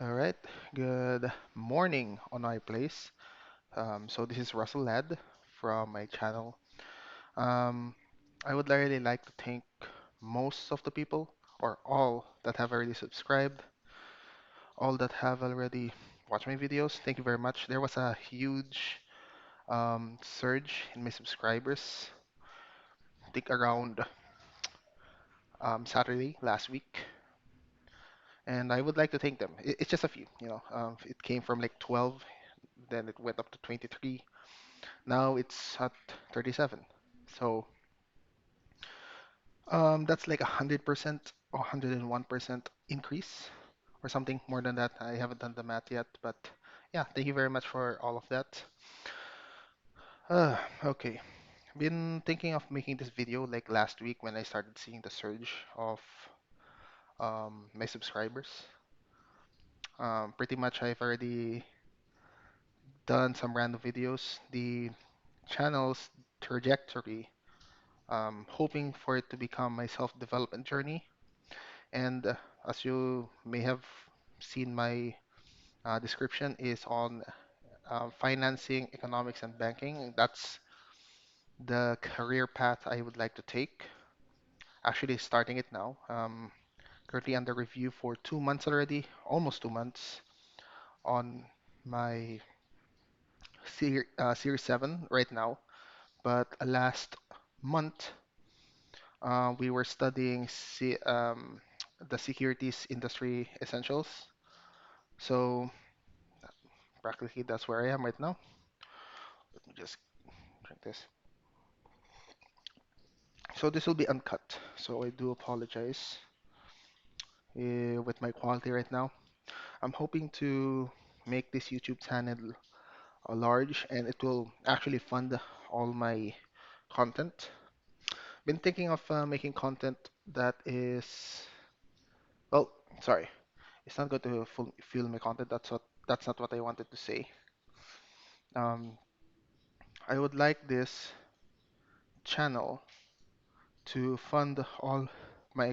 All right, good morning on my place. So this is Russell Ladd from my channel. Um, I would really like to thank most of the people, or all that have already subscribed, all that have already watched my videos. Thank you very much. There was a huge surge in my subscribers, I think around Saturday last week, and I would like to thank them. It's just a few, it came from like 12, then it went up to 23. Now it's at 37. So that's like 100% or 101% increase or something more than that. I haven't done the math yet, but yeah, thank you very much for all of that. Okay, been thinking of making this video like last week when I started seeing the surge of my subscribers. Pretty much I've already done some random videos. The channel's trajectory, hoping for it to become my self-development journey. And as you may have seen, my description is on financing, economics, and banking. That's the career path I would like to take. Actually, starting it now. Currently under review for 2 months already, almost 2 months on my Series 7 right now. But last month, we were studying the securities industry essentials. So practically that's where I am right now. Let me just drink this. So this will be uncut. So I do apologize with my quality right now. I'm hoping to make this YouTube channel large and it will actually fund all my content. Been thinking of making content that is, well, sorry, it's not going to fuel my content. That's not what I wanted to say. Um, I would like this channel to fund all my